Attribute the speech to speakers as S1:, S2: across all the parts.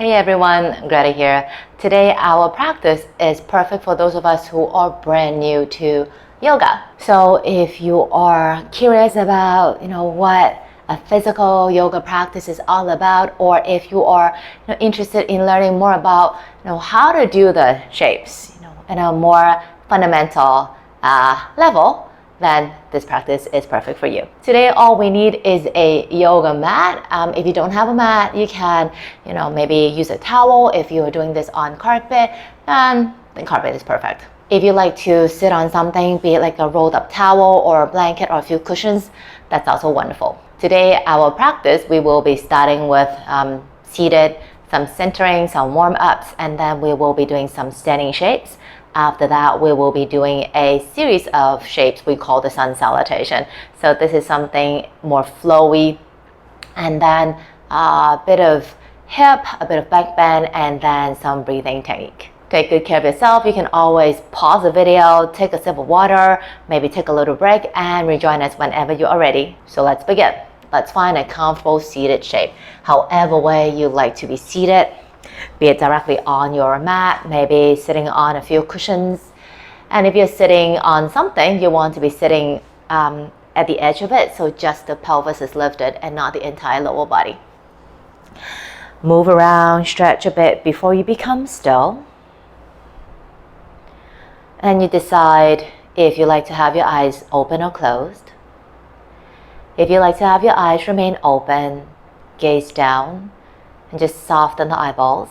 S1: Hey everyone, Greta here. Today our practice is perfect for those of us who are brand new to yoga. So if you are curious about, what a physical yoga practice is all about, or if you are interested in learning more about, how to do the shapes, in a more fundamental level, then this practice is perfect for you. Today, all we need is a yoga mat. If you don't have a mat, you can, maybe use a towel. If you are doing this on carpet, then carpet is perfect. If you like to sit on something, be it like a rolled up towel or a blanket or a few cushions, that's also wonderful. Today, our practice, we will be starting with seated, some centering, some warm-ups, and then we will be doing some standing shapes. After that, we will be doing a series of shapes we call the sun salutation. So this is something more flowy, and then a bit of hip, a bit of back bend, and then some breathing technique. Take good care of yourself. You can always pause the video, take a sip of water, maybe take a little break, and rejoin us whenever you are ready. So let's begin. Let's find a comfortable seated shape. However way you like to be seated, be it directly on your mat, maybe sitting on a few cushions. And if you're sitting on something, you want to be sitting at the edge of it, so just the pelvis is lifted and not the entire lower body. Move around, stretch a bit before you become still. And you decide if you like to have your eyes open or closed. If you like to have your eyes remain open, gaze down, and just soften the eyeballs.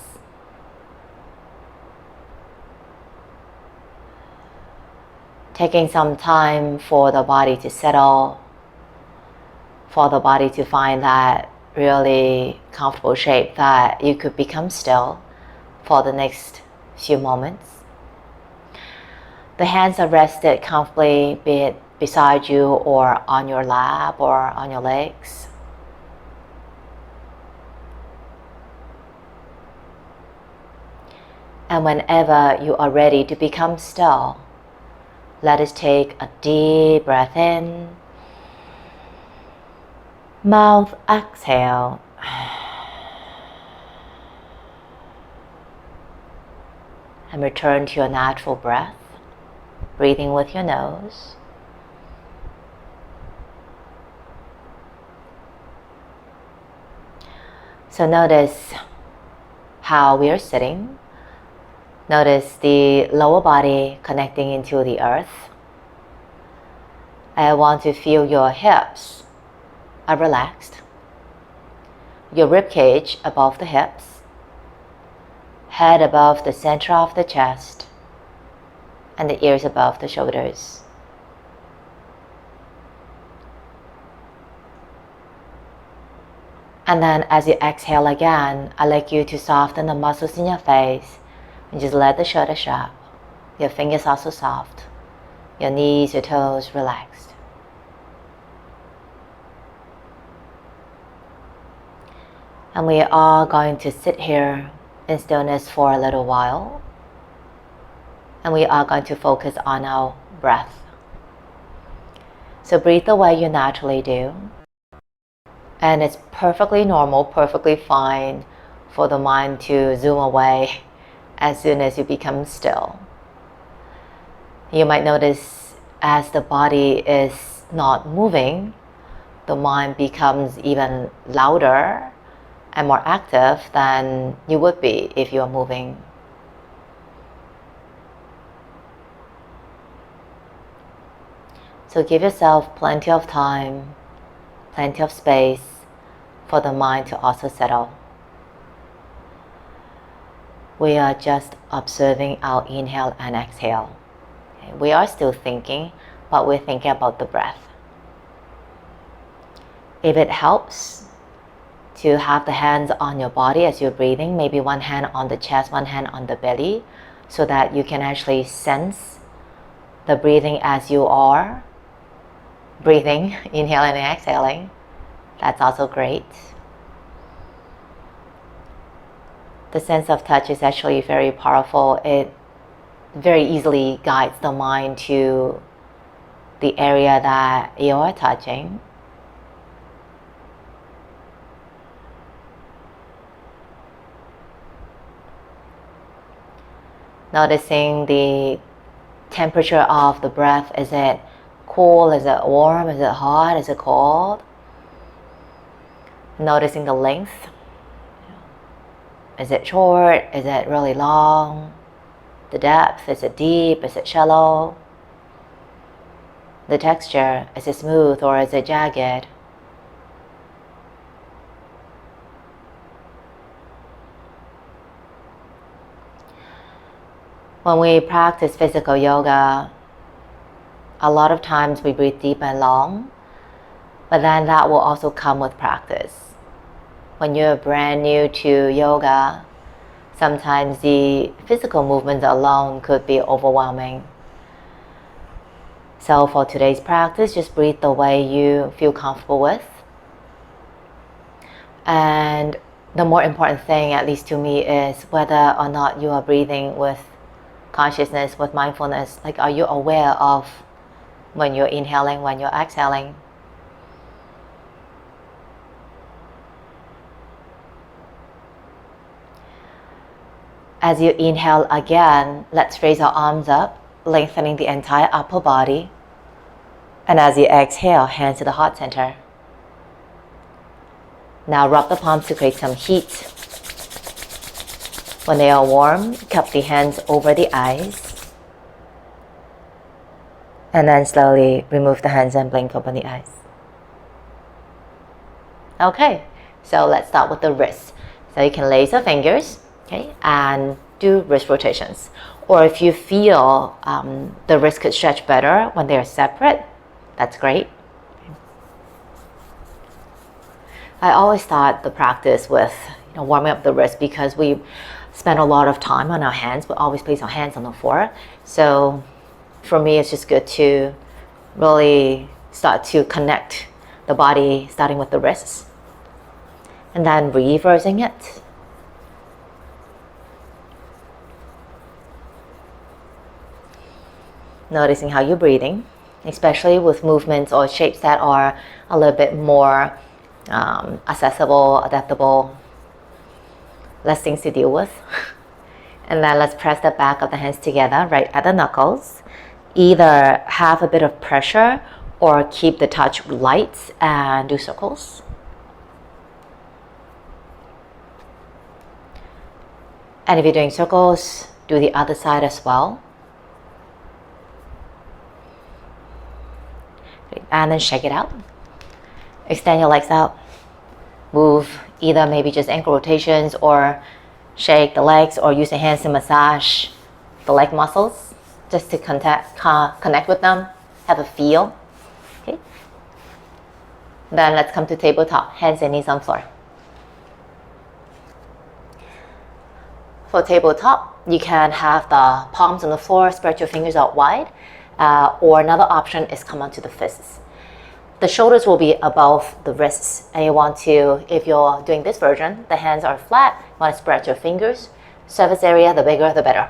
S1: Taking some time for the body to settle, for the body to find that really comfortable shape that you could become still for the next few moments. The hands are rested comfortably, be it beside you or on your lap or on your legs. And whenever you are ready to become still, let us take a deep breath in. Mouth exhale. And return to your natural breath, breathing with your nose. So notice how we are sitting. Notice the lower body connecting into the earth. I want to feel your hips are relaxed, your rib cage above the hips, head above the center of the chest, and the ears above the shoulders. And then as you exhale again, I'd like you to soften the muscles in your face and just let the shoulders drop. Your fingers also soft. Your knees, your toes relaxed. And we are going to sit here in stillness for a little while. And we are going to focus on our breath. So breathe the way you naturally do. And it's perfectly normal, perfectly fine for the mind to zoom away as soon as you become still. You might notice as the body is not moving, the mind becomes even louder and more active than you would be if you are moving. So give yourself plenty of time, plenty of space for the mind to also settle. We are just observing our inhale and exhale. Okay? We are still thinking, but we're thinking about the breath. If it helps to have the hands on your body as you're breathing, maybe one hand on the chest, one hand on the belly, so that you can actually sense the breathing as you are breathing, inhaling and exhaling. That's also great. The sense of touch is actually very powerful. It very easily guides the mind to the area that you are touching. Noticing the temperature of the breath. Is it cool? Is it warm? Is it hot? Is it cold? Noticing the length. Is it short? Is it really long? The depth. Is it deep? Is it shallow? The texture. Is it smooth or is it jagged? When we practice physical yoga, a lot of times we breathe deep and long, but then that will also come with practice. When you're brand new to yoga, sometimes the physical movements alone could be overwhelming. So for today's practice, just breathe the way you feel comfortable with. And the more important thing, at least to me, is whether or not you are breathing with consciousness, with mindfulness. Like, are you aware of when you're inhaling, when you're exhaling? As you inhale again, let's raise our arms up, lengthening the entire upper body. And as you exhale, hands to the heart center. Now rub the palms to create some heat. When they are warm, cup the hands over the eyes. And then slowly remove the hands and blink open the eyes. Okay, so let's start with the wrists. So you can lace your fingers, okay, and do wrist rotations. Or if you feel the wrist could stretch better when they're separate, that's great. I always start the practice with warming up the wrist because we spend a lot of time on our hands. We always place our hands on the floor. So for me, it's just good to really start to connect the body, starting with the wrists. And then reversing it. Noticing how you're breathing, especially with movements or shapes that are a little bit more accessible, adaptable, less things to deal with. And then let's press the back of the hands together right at the knuckles. Either have a bit of pressure or keep the touch light and do circles. And if you're doing circles, do the other side as well. And then shake it out. Extend your legs out. Move either maybe just ankle rotations or shake the legs or use the hands to massage the leg muscles just to connect with them, have a feel. Okay. Then let's come to tabletop, hands and knees on floor. For tabletop, you can have the palms on the floor, spread your fingers out wide, or another option is come onto the fists. The shoulders will be above the wrists, and you want to, if you're doing this version, the hands are flat, you want to spread your fingers. Surface area, the bigger, the better.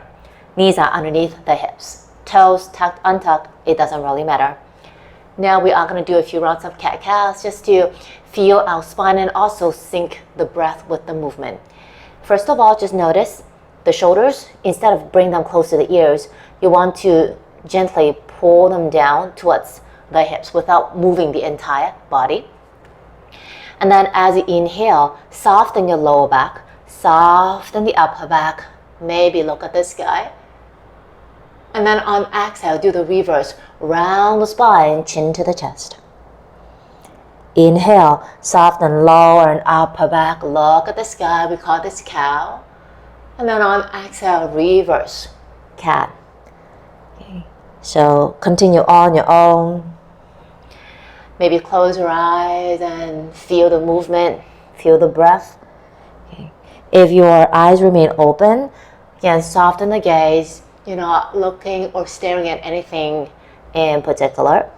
S1: Knees are underneath the hips. Toes tucked, untucked, it doesn't really matter. Now we are going to do a few rounds of cat-cows just to feel our spine and also sync the breath with the movement. First of all, just notice the shoulders. Instead of bring them close to the ears, you want to gently pull them down towards the hips without moving the entire body. And then as you inhale, soften your lower back, soften the upper back, maybe look at the sky. And then on exhale, do the reverse, round the spine, chin to the chest. Inhale, soften lower and upper back, look at the sky, we call this cow. And then on exhale, reverse, cat. Okay. So continue on your own. Maybe close your eyes and feel the movement, feel the breath. Okay. If your eyes remain open, again, soften the gaze. You're not looking or staring at anything in particular.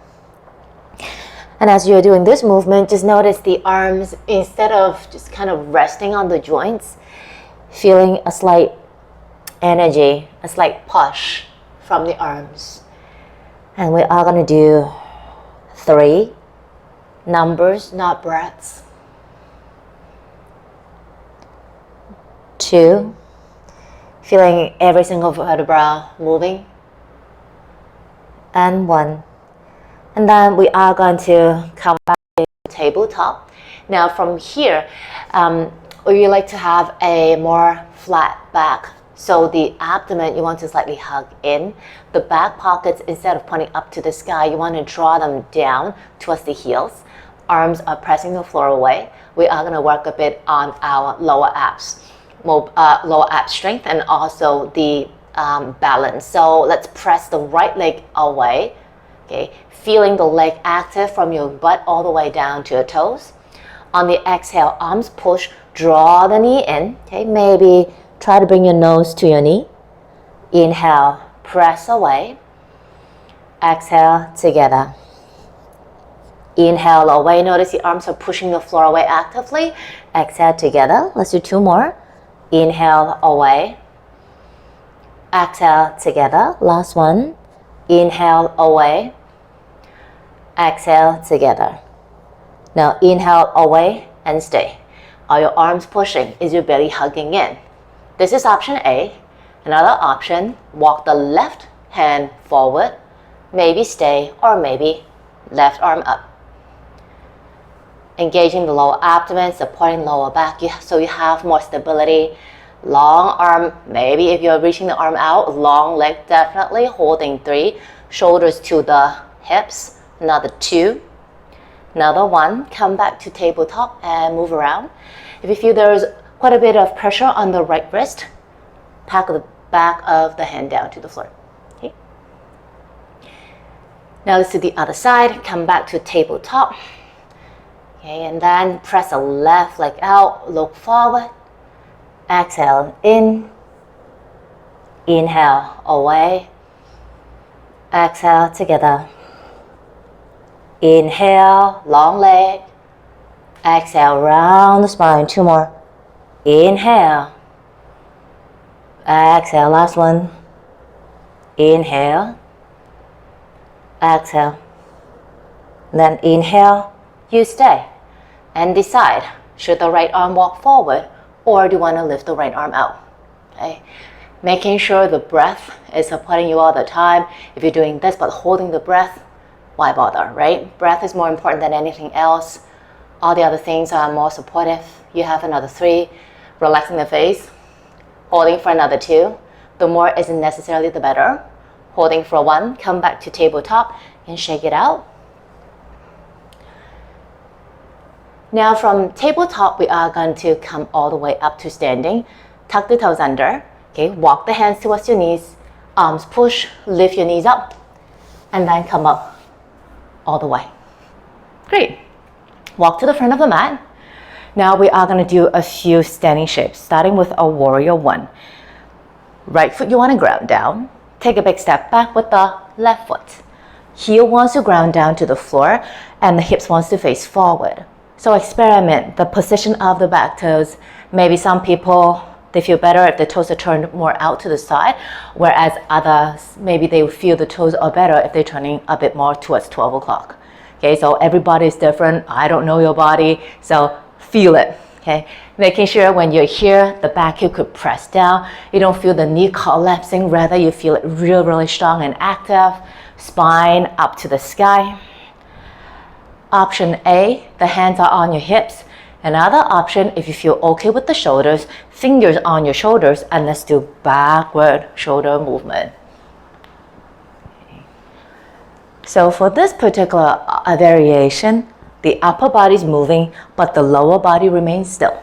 S1: And as you're doing this movement, just notice the arms, instead of just kind of resting on the joints, feeling a slight energy, a slight push from the arms. And we are going to do 3 numbers, not breaths. 2. Feeling every single vertebra moving. And 1. And then we are going to come back to tabletop. Now from here, you like to have a more flat back. So the abdomen, you want to slightly hug in. The back pockets, instead of pointing up to the sky, you want to draw them down towards the heels. Arms are pressing the floor away. We are going to work a bit on our lower abs, lower ab strength, and also the balance. So let's press the right leg away. Okay, feeling the leg active from your butt all the way down to your toes. On the exhale, arms push, draw the knee in. Okay, maybe try to bring your nose to your knee. Inhale, press away. Exhale, together. Inhale away. Notice the arms are pushing the floor away actively. Exhale, together. Let's do 2 more. Inhale, away. Exhale, together. Last one. Inhale, away. Exhale, together. Now inhale, away, and stay. Are your arms pushing? Is your belly hugging in? This is option A. Another option, walk the left hand forward, maybe stay, or maybe left arm up. Engaging the lower abdomen, supporting lower back, so you have more stability. Long arm, maybe if you're reaching the arm out, long leg definitely, holding 3. Shoulders to the hips, another 2. Another 1, come back to tabletop and move around. If you feel there's quite a bit of pressure on the right wrist, pack the back of the hand down to the floor. Okay. Now let's do the other side, come back to tabletop. Okay, and then press the left leg out, look forward. Exhale in. Inhale away. Exhale together. Inhale, long leg. Exhale, round the spine. 2 more. Inhale. Exhale, last one. Inhale. Exhale. Then inhale, you stay. And decide, should the right arm walk forward or do you want to lift the right arm out? Okay. Making sure the breath is supporting you all the time. If you're doing this but holding the breath, why bother, right? Breath is more important than anything else. All the other things are more supportive. You have another 3. Relaxing the face. Holding for another 2. The more isn't necessarily the better. Holding for 1. Come back to tabletop and shake it out. Now from tabletop, we are going to come all the way up to standing. Tuck the toes under. Okay, walk the hands towards your knees. Arms push, lift your knees up. And then come up all the way. Great. Walk to the front of the mat. Now we are going to do a few standing shapes, starting with a warrior 1. Right foot you want to ground down. Take a big step back with the left foot. Heel wants to ground down to the floor and the hips wants to face forward. So experiment the position of the back toes. Maybe some people, they feel better if the toes are turned more out to the side, whereas others, maybe they feel the toes are better if they're turning a bit more towards 12 o'clock. Okay, so everybody is different. I don't know your body, so feel it. Okay, making sure when you're here, the back heel could press down. You don't feel the knee collapsing, rather you feel it really strong and active. Spine up to the sky. Option A, the hands are on your hips. Another option, if you feel okay with the shoulders, fingers on your shoulders, and let's do backward shoulder movement. Okay. So for this particular variation, the upper body is moving, but the lower body remains still.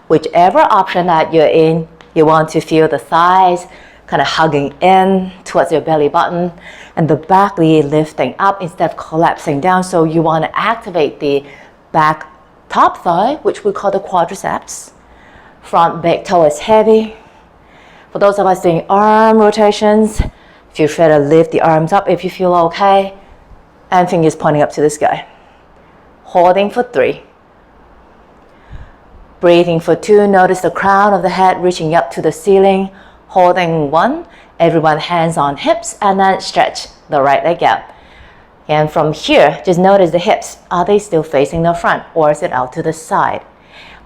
S1: Whichever option that you're in, you want to feel the thighs kind of hugging in towards your belly button and the back leg lifting up instead of collapsing down. So you want to activate the back top thigh, which we call the quadriceps. Front big toe is heavy. For those of us doing arm rotations, feel free to lift the arms up if you feel okay, and fingers pointing up to the sky. Holding for 3. Breathing for 2. Notice the crown of the head reaching up to the ceiling. Holding 1. Everyone hands on hips and then stretch the right leg out. And from here, just notice the hips. Are they still facing the front or is it out to the side?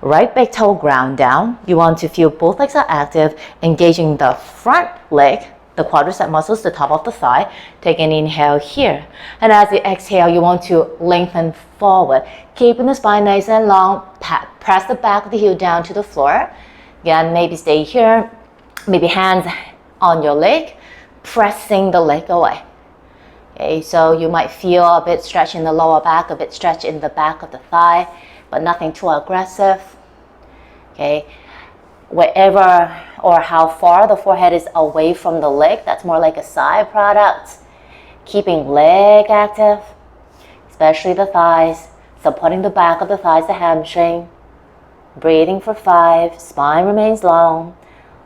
S1: Right big toe ground down. You want to feel both legs are active, engaging the front leg, the quadricep muscles, the top of the thigh. Take an inhale here. And as you exhale, you want to lengthen forward. Keeping the spine nice and long. Press the back of the heel down to the floor. Again, maybe stay here. Maybe hands on your leg, pressing the leg away. Okay, so you might feel a bit stretch in the lower back, a bit stretch in the back of the thigh, but nothing too aggressive. Okay, wherever or how far the forehead is away from the leg, that's more like a side product. Keeping leg active, especially the thighs, supporting the back of the thighs, the hamstring. Breathing for 5, spine remains long.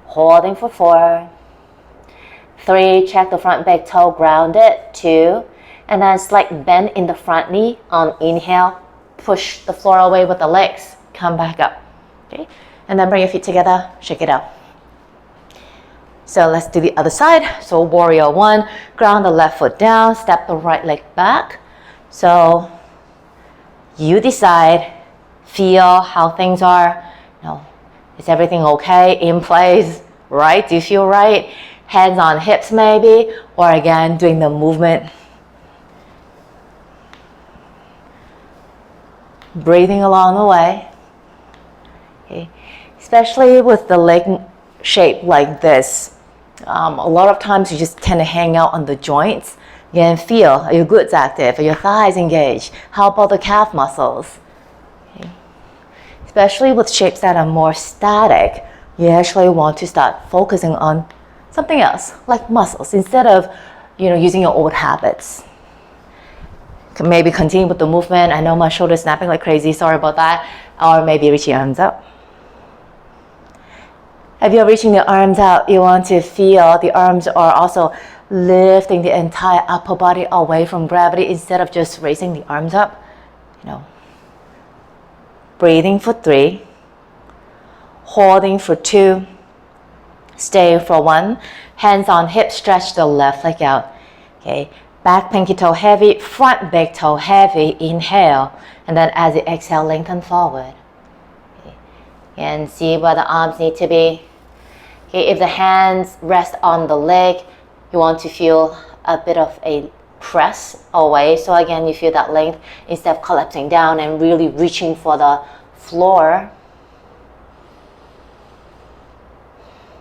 S1: Holding for 4. 3, check the front big toe grounded. 2, and then slight bend in the front knee on inhale. Push the floor away with the legs. Come back up. Okay, and then bring your feet together. Shake it out. So let's do the other side. So warrior 1, ground the left foot down, step the right leg back. So you decide, feel how things are. Is everything okay, in place, right? Do you feel right? Hands on hips maybe, or again, doing the movement. Breathing along the way. Okay. Especially with the leg shape like this. A lot of times you just tend to hang out on the joints. Again, feel, are your glutes active? Are your thighs engaged? How about the calf muscles? Especially with shapes that are more static, you actually want to start focusing on something else, like muscles, instead of using your old habits. Maybe continue with the movement. I know my shoulder's snapping like crazy, sorry about that. Or maybe reach your arms up. If you're reaching the arms out, you want to feel the arms are also lifting the entire upper body away from gravity instead of just raising the arms up. Breathing for 3, holding for 2, stay for 1, hands on hips, stretch the left leg out. Okay, back pinky toe heavy, front big toe heavy, inhale, and then as you exhale, lengthen forward. Okay. And see where the arms need to be. Okay, if the hands rest on the leg, you want to feel a bit of a press away. So again, you feel that length instead of collapsing down and really reaching for the floor.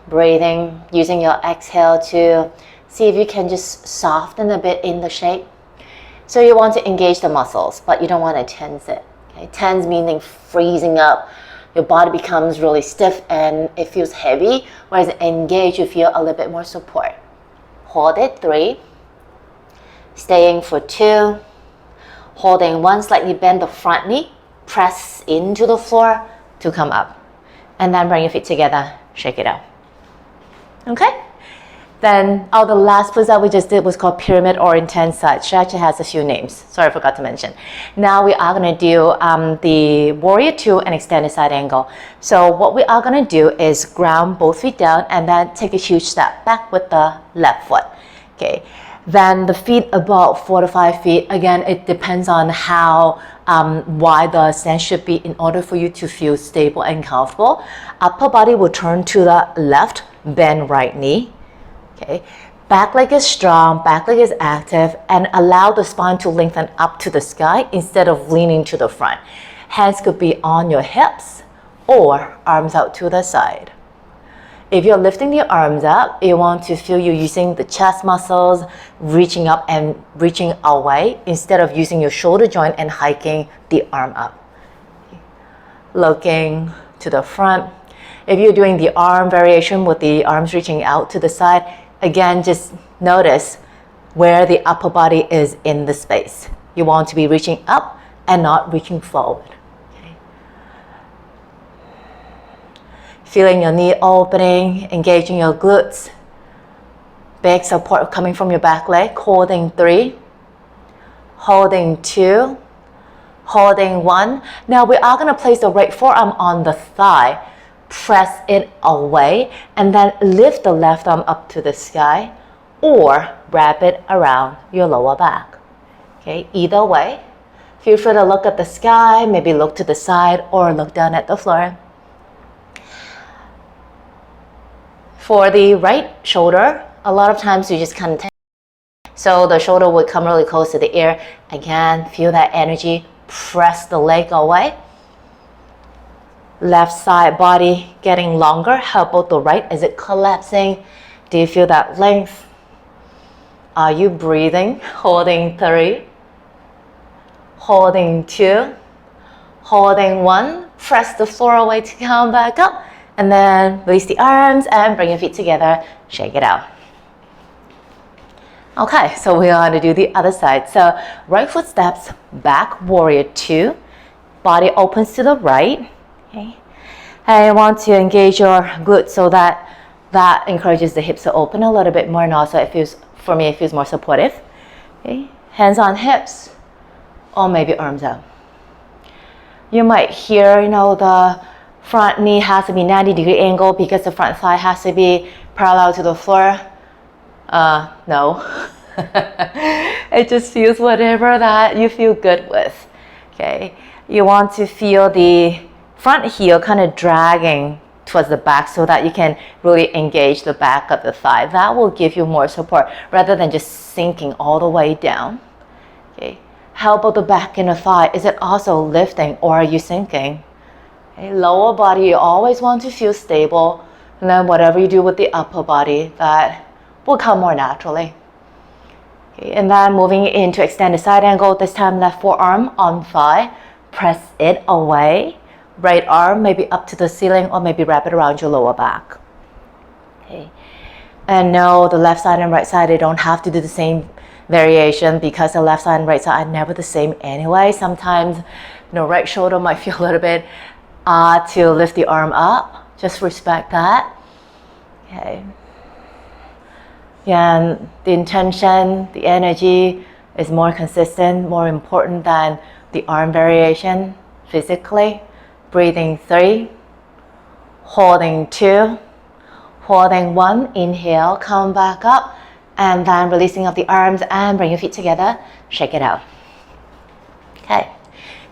S1: Breathing, using your exhale to see if you can just soften a bit in the shape. So you want to engage the muscles, but you don't want to tense it. Okay? Tense meaning freezing up. Your body becomes really stiff and it feels heavy, whereas engage, you feel a little bit more support. Hold it, 3. Staying for 2, holding 1, slightly bend the front knee, press into the floor to come up. And then bring your feet together, shake it out. Okay? Then, the last pose that we just did was called pyramid or intense side. She actually has a few names. Sorry, I forgot to mention. Now we are going to do the warrior 2 and extended side angle. So what we are going to do is ground both feet down and then take a huge step back with the left foot. Okay. Then the feet about 4 to 5 feet. Again, it depends on how wide the stance should be in order for you to feel stable and comfortable. Upper body will turn to the left, bend right knee. Okay, back leg is strong, back leg is active, and allow the spine to lengthen up to the sky instead of leaning to the front. Hands could be on your hips or arms out to the side. If you're lifting the arms up, you want to feel you using the chest muscles, reaching up and reaching away instead of using your shoulder joint and hiking the arm up. Looking to the front. If you're doing the arm variation with the arms reaching out to the side, again, just notice where the upper body is in the space. You want to be reaching up and not reaching forward. Okay. Feeling your knee opening, engaging your glutes. Big support coming from your back leg. Holding 3, holding 2, holding 1. Now we are going to place the right forearm on the thigh. Press it away and then lift the left arm up to the sky or wrap it around your lower back. Okay, either way, Feel free to look at the sky, maybe look to the side or look down at the floor. For the right shoulder, a lot of times you just kind of so the shoulder would come really close to the ear. Again, feel that energy, press the leg away. Left side body getting longer. How about the right? Is it collapsing? Do you feel that length? Are you breathing? Holding 3, holding 2, holding 1. Press the floor away to come back up. And then release the arms and bring your feet together. Shake it out. Okay, so we're going to do the other side. So right foot steps back, warrior 2. Body opens to the right. Okay. And you want to engage your glutes so that encourages the hips to open a little bit more, and also it feels, for me, it feels more supportive. Okay. Hands on hips, or maybe arms out. You might hear, the front knee has to be 90-degree angle because the front thigh has to be parallel to the floor. No. It just feels whatever that you feel good with. Okay. You want to feel the front heel kind of dragging towards the back so that you can really engage the back of the thigh. That will give you more support rather than just sinking all the way down. Okay. How about the back in the thigh? Is it also lifting or are you sinking? Okay. Lower body, you always want to feel stable, and then whatever you do with the upper body, that will come more naturally. Okay. And then moving into extended side angle, this time left forearm on thigh, press it away. Right arm maybe up to the ceiling or maybe wrap it around your lower back. Okay. And no, the left side and right side, they don't have to do the same variation because the left side and right side are never the same anyway. Sometimes, right shoulder might feel a little bit to lift the arm up. Just respect that. Okay. Yeah, and the intention, the energy is more consistent, more important than the arm variation physically. Breathing 3, holding 2, holding 1, inhale, come back up, and then releasing of the arms and bring your feet together, shake it out. Okay,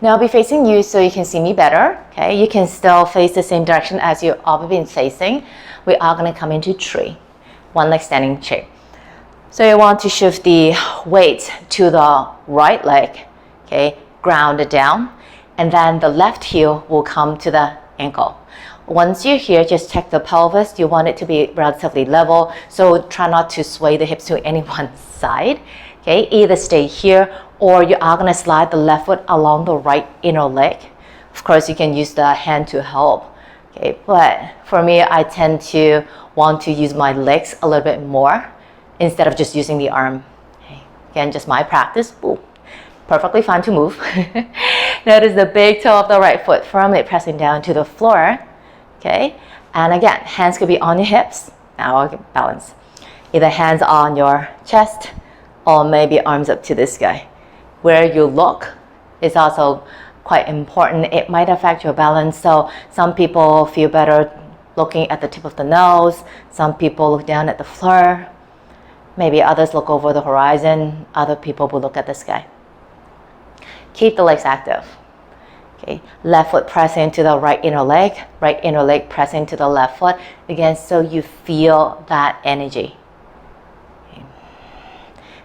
S1: now I'll be facing you so you can see me better. Okay, you can still face the same direction as you've always been facing. We are going to come into tree, one leg standing chair. So you want to shift the weight to the right leg, okay, ground it down. And then the left heel will come to the ankle. Once you're here, just check the pelvis. You want it to be relatively level, so try not to sway the hips to any one side. Okay, either stay here or you are gonna slide the left foot along the right inner leg. Of course, you can use the hand to help. Okay, but for me, I tend to want to use my legs a little bit more instead of just using the arm. Okay, again, just my practice. Ooh. Perfectly fine to move. Notice the big toe of the right foot firmly pressing down to the floor. Okay, and again, hands could be on your hips. Now I'll get balance. Either hands on your chest or maybe arms up to the sky. Where you look is also quite important. It might affect your balance. So some people feel better looking at the tip of the nose. Some people look down at the floor. Maybe others look over the horizon. Other people will look at the sky. Keep the legs active. Okay. Left foot pressing to the right inner leg pressing to the left foot. Again, so you feel that energy. Okay.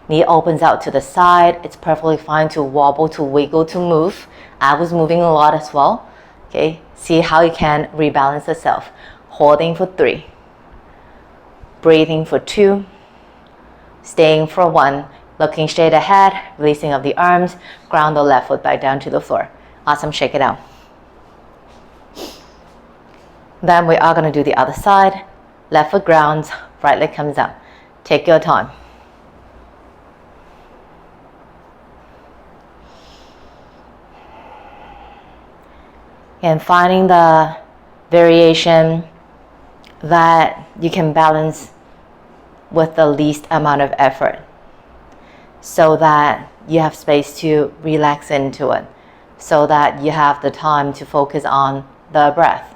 S1: Knee opens out to the side. It's perfectly fine to wobble, to wiggle, to move. I was moving a lot as well. Okay. See how you can rebalance yourself. Holding for 3. Breathing for 2. Staying for 1. Looking straight ahead, releasing of the arms, ground the left foot back down to the floor. Awesome, shake it out. Then we are gonna do the other side. Left foot grounds, right leg comes up. Take your time. And finding the variation that you can balance with the least amount of effort, so that you have space to relax into it, so that you have the time to focus on the breath,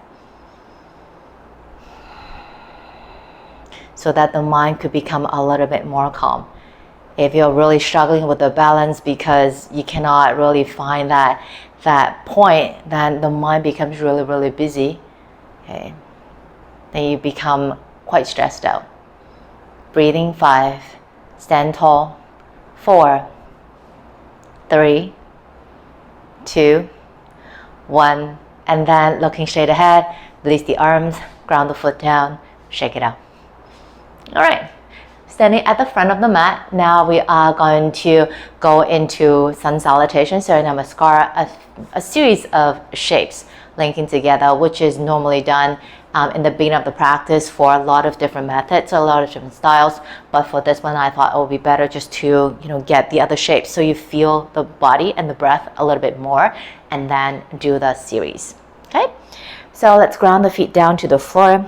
S1: so that the mind could become a little bit more calm. If you're really struggling with the balance because you cannot really find that point, then the mind becomes really, really busy. Okay. Then you become quite stressed out. Breathing 5, stand tall, 4, 3, 2, 1, and then looking straight ahead, release the arms, ground the foot down, shake it out. All right, standing at the front of the mat, now we are going to go into sun salutation, Surya Namaskar, a series of shapes linking together, which is normally done in the beginning of the practice for a lot of different methods, a lot of different styles. But for this one, I thought it would be better just to get the other shapes so you feel the body and the breath a little bit more, and then do the series. Okay, so let's ground the feet down to the floor.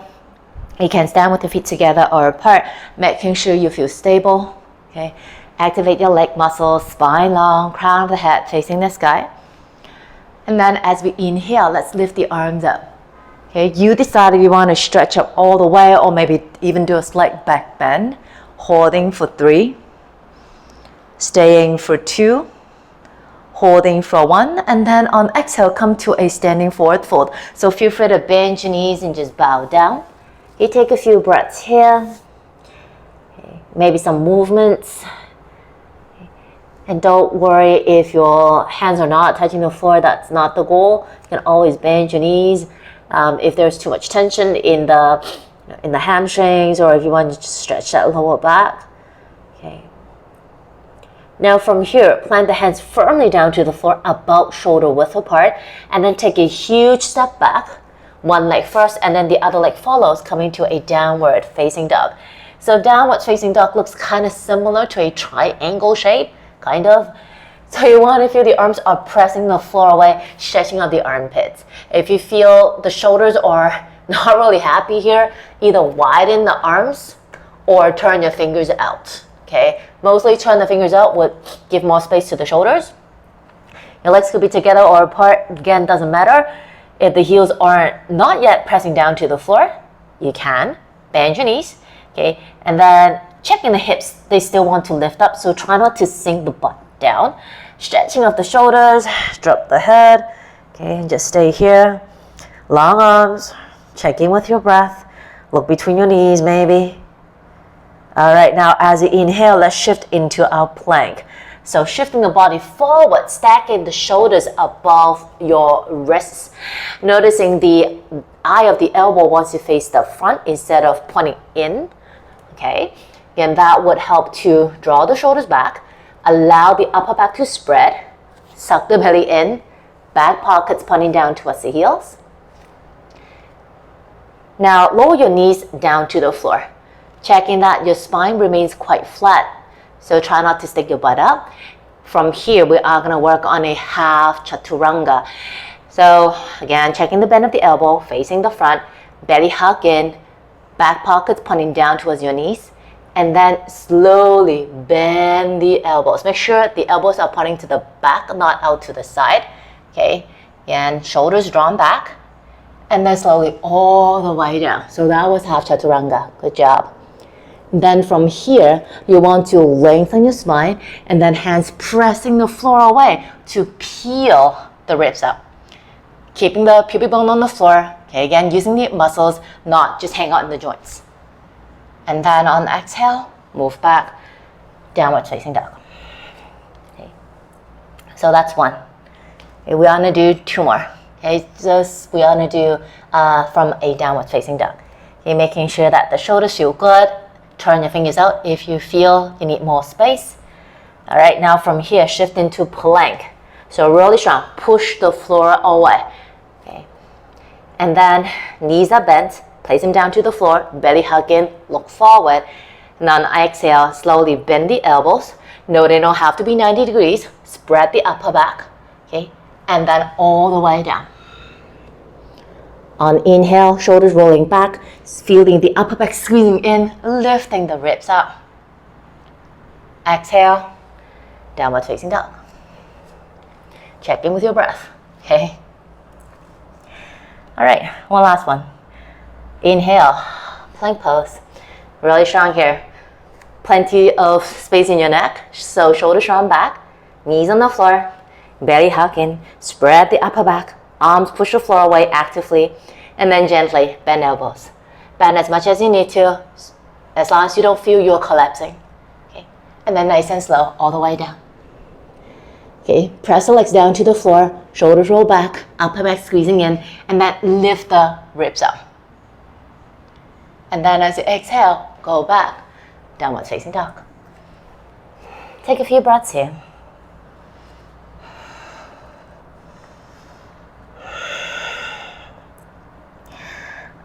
S1: You can stand with the feet together or apart, making sure you feel stable. Okay, activate your leg muscles, spine long, crown of the head facing the sky. And then as we inhale, let's lift the arms up. Okay, you decide if you want to stretch up all the way or maybe even do a slight back bend. Holding for 3, staying for 2, holding for 1, and then on exhale, come to a standing forward fold. So feel free to bend your knees and just bow down. You take a few breaths here. Okay, maybe some movements. And don't worry if your hands are not touching the floor, that's not the goal. You can always bend your knees. If there's too much tension in the hamstrings, or if you want to just stretch that lower back. Okay. Now from here, plant the hands firmly down to the floor, about shoulder width apart, and then take a huge step back. One leg first, and then the other leg follows, coming to a downward facing dog. So downward facing dog looks kind of similar to a triangle shape, kind of. So you want to feel the arms are pressing the floor away, stretching out the armpits. If you feel the shoulders are not really happy here, either widen the arms or turn your fingers out. Okay, mostly turn the fingers out would give more space to the shoulders. Your legs could be together or apart, again, doesn't matter. If the heels aren't not yet pressing down to the floor, you can bend your knees. Okay, and then checking the hips, they still want to lift up, so try not to sink the butt down. Stretching of the shoulders, drop the head. Okay, and just stay here. Long arms, check in with your breath. Look between your knees maybe. All right, now as you inhale, let's shift into our plank. So shifting the body forward, stacking the shoulders above your wrists. Noticing the eye of the elbow wants to face the front instead of pointing in. Okay, and that would help to draw the shoulders back. Allow the upper back to spread. Suck the belly in. Back pockets pointing down towards the heels. Now lower your knees down to the floor. Checking that your spine remains quite flat. So try not to stick your butt up. From here, we are going to work on a half Chaturanga. So again, checking the bend of the elbow, facing the front, belly hug in, back pockets pointing down towards your knees, and then slowly bend the elbows. Make sure the elbows are pointing to the back, not out to the side. Okay, and shoulders drawn back, and then slowly all the way down. So that was half Chaturanga. Good job. Then from here, you want to lengthen your spine, and then hands pressing the floor away to peel the ribs up. Keeping the pubic bone on the floor. Okay, again, using the muscles, not just hang out in the joints. And then on exhale, move back, downward facing dog. Okay. So that's one. Okay, we are gonna do 2 more. Okay, just we are gonna do from a downward facing dog. Okay, making sure that the shoulders feel good. Turn your fingers out if you feel you need more space. All right, now from here, shift into plank. So really strong, push the floor away. Okay, and then knees are bent, place them down to the floor, belly hug in, look forward. And on exhale, slowly bend the elbows. No, they don't have to be 90 degrees. Spread the upper back, okay, and then all the way down. On inhale, shoulders rolling back, feeling the upper back squeezing in, lifting the ribs up. Exhale, downward facing dog. Check in with your breath, okay? All right, one last one. Inhale, plank pose. Really strong here. Plenty of space in your neck, so shoulders round back, knees on the floor, belly hugged in, spread the upper back, arms push the floor away actively, and then gently bend elbows. Bend as much as you need to, as long as you don't feel you're collapsing. Okay, and then nice and slow, all the way down. Okay, press the legs down to the floor, shoulders roll back, upper back squeezing in, and then lift the ribs up. And then as you exhale, go back, downward facing dog. Take a few breaths here.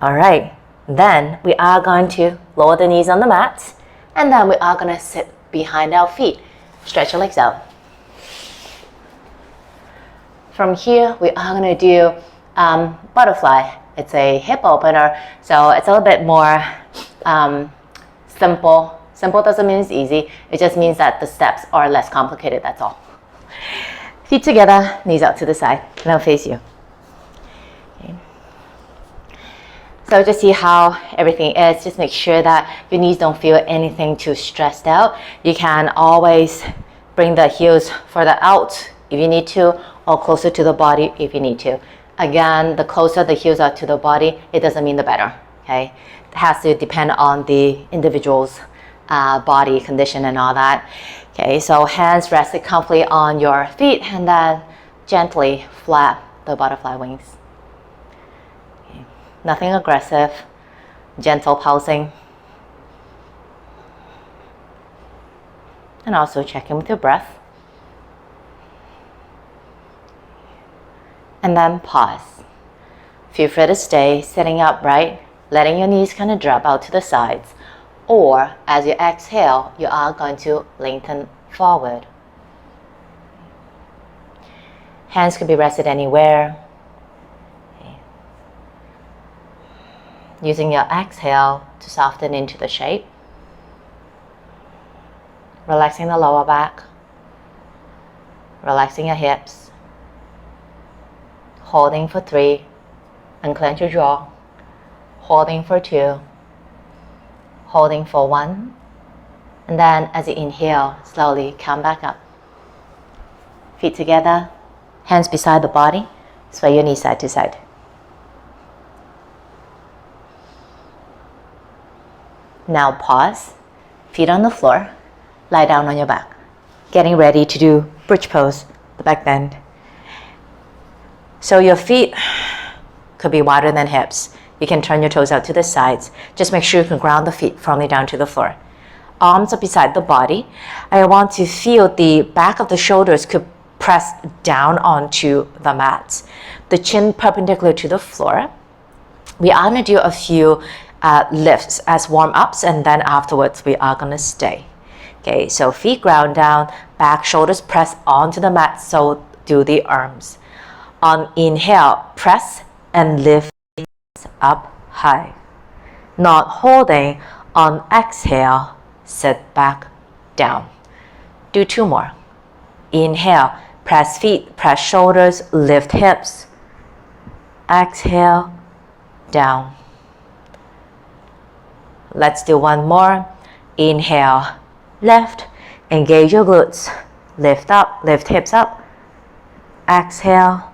S1: All right, then we are going to lower the knees on the mat, and then we are going to sit behind our feet. Stretch your legs out. From here, we are going to do butterfly. It's a hip opener, so it's a little bit more simple. Simple doesn't mean it's easy. It just means that the steps are less complicated, that's all. Feet together, knees out to the side, and I'll face you. Okay. So just see how everything is. Just make sure that your knees don't feel anything too stressed out. You can always bring the heels further out if you need to, or closer to the body if you need to. Again, the closer the heels are to the body, it doesn't mean the better, okay? It has to depend on the individual's body condition and all that. Okay, so hands rested comfortably on your feet, and then gently flap the butterfly wings. Okay. Nothing aggressive, gentle pulsing. And also check in with your breath. And then pause. Feel free to stay sitting upright, letting your knees kind of drop out to the sides. Or as you exhale, you are going to lengthen forward. Hands can be rested anywhere. Okay. Using your exhale to soften into the shape. Relaxing the lower back. Relaxing your hips. Holding for 3. Unclench your jaw. Holding for 2. Holding for 1, and then as you inhale, slowly come back up. Feet together, hands beside the body, sway your knees side to side. Now pause, feet on the floor, lie down on your back. Getting ready to do bridge pose, the back bend. So your feet could be wider than hips. You can turn your toes out to the sides. Just make sure you can ground the feet firmly down to the floor. Arms are beside the body. I want to feel the back of the shoulders could press down onto the mat. The chin perpendicular to the floor. We are going to do a few lifts as warm-ups, and then afterwards we are going to stay. Okay, so feet ground down, back shoulders press onto the mat, so do the arms. On inhale, press and lift up high. Not holding. On exhale, sit back down. Do 2 more. Inhale, press feet, press shoulders, lift hips. Exhale, down. Let's do 1 more. Inhale, lift, engage your glutes, lift up, lift hips up. Exhale,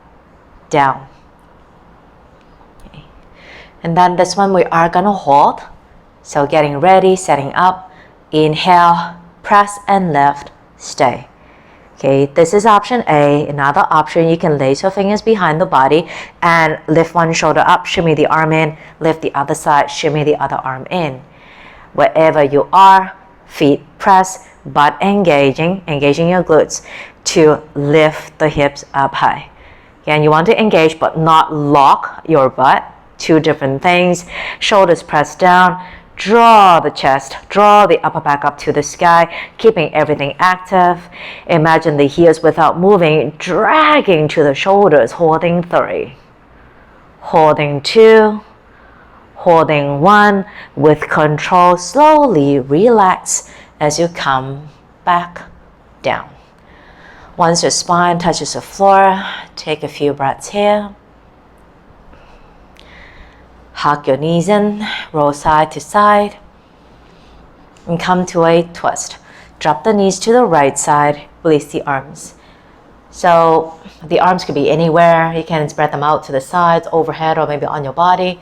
S1: down. And then this one we are gonna hold. So getting ready, setting up. Inhale, press and lift, stay. Okay, this is option A. Another option, you can lace your fingers behind the body and lift one shoulder up, shimmy the arm in, lift the other side, shimmy the other arm in. Wherever you are, feet press, butt engaging your glutes to lift the hips up high. Again, you want to engage but not lock your butt. 2 different things. Shoulders press down, draw the chest, draw the upper back up to the sky, keeping everything active. Imagine the heels without moving, dragging to the shoulders, holding 3, holding 2, holding 1. With control, slowly relax as you come back down. Once your spine touches the floor, take a few breaths here. Hug your knees in, roll side to side. and come to a twist. Drop the knees to the right side, release the arms. So the arms could be anywhere. You can spread them out to the sides, overhead, or maybe on your body.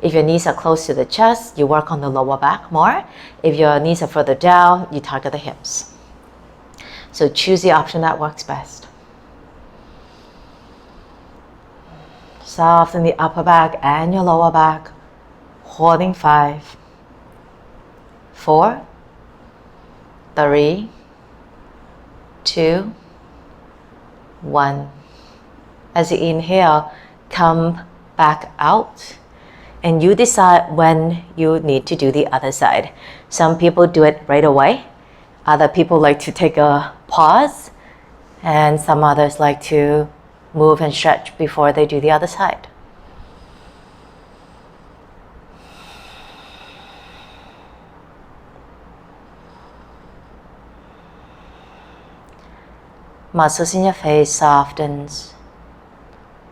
S1: If your knees are close to the chest, you work on the lower back more. If your knees are further down, you target the hips. So choose the option that works best. Soften the upper back and your lower back. Holding 5, 4, 3, 2, 1. As you inhale, come back out. And you decide when you need to do the other side. Some people do it right away. Other people like to take a pause. And some others like to move and stretch before they do the other side. Muscles in your face softens.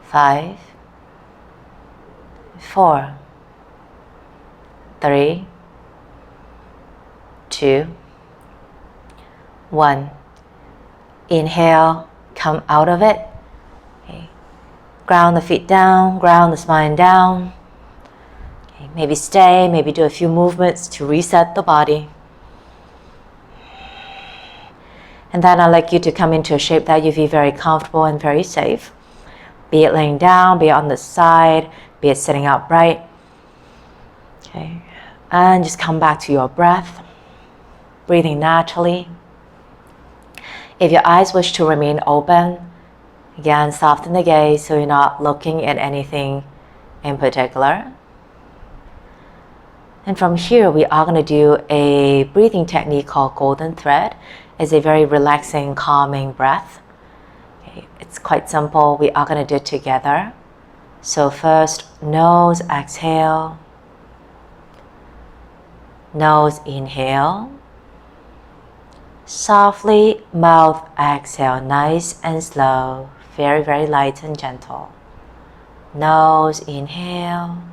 S1: 5, 4, 3, 2, 1. Inhale, come out of it. Okay. Ground the feet down, ground the spine down. Okay. Maybe stay, maybe do a few movements to reset the body. And then I'd like you to come into a shape that you feel very comfortable and very safe. Be it laying down, be it on the side, be it sitting upright. Okay. And just come back to your breath, breathing naturally. If your eyes wish to remain open, again, soften the gaze so you're not looking at anything in particular. And from here, we are going to do a breathing technique called Golden Thread. It's a very relaxing, calming breath. Okay. It's quite simple. We are going to do it together. So first, nose, exhale. Nose, inhale. Softly, mouth, exhale. Nice and slow. Very, very light and gentle. Nose, inhale.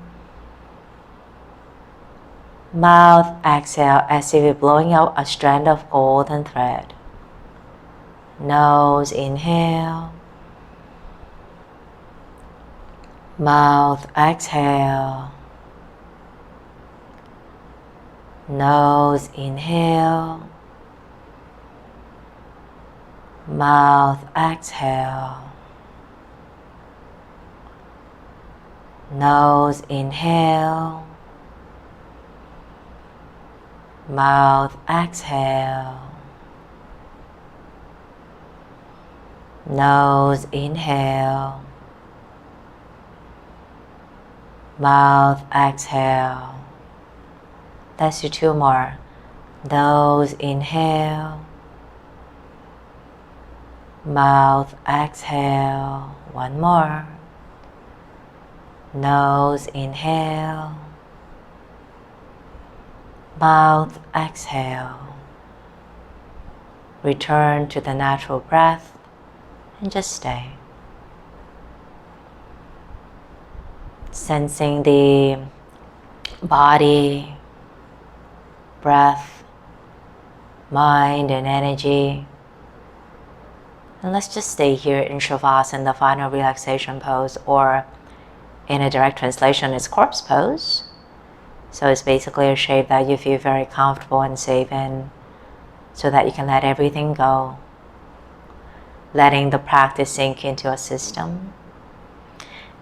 S1: Mouth, exhale as if you're blowing out a strand of golden thread. Nose, inhale. Mouth, exhale. Nose, inhale. Mouth, exhale. Nose, inhale. Mouth, exhale. Nose, inhale. Mouth, exhale. Let's do 2 more. Nose, inhale. Mouth, exhale. 1 more. Nose, inhale. Mouth, exhale. Return to the natural breath and just stay. Sensing the body, breath, mind, and energy. And let's just stay here in Shavasana, the final relaxation pose, or in a direct translation, it's corpse pose. So it's basically a shape that you feel very comfortable and safe in, so that you can let everything go, letting the practice sink into your system.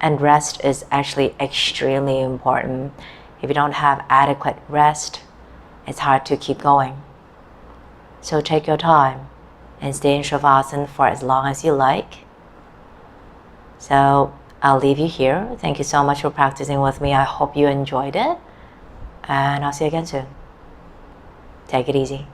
S1: And rest is actually extremely important. If you don't have adequate rest, it's hard to keep going. So take your time and stay in Shavasana for as long as you like. So I'll leave you here. Thank you so much for practicing with me. I hope you enjoyed it. And I'll see you again soon. Take it easy.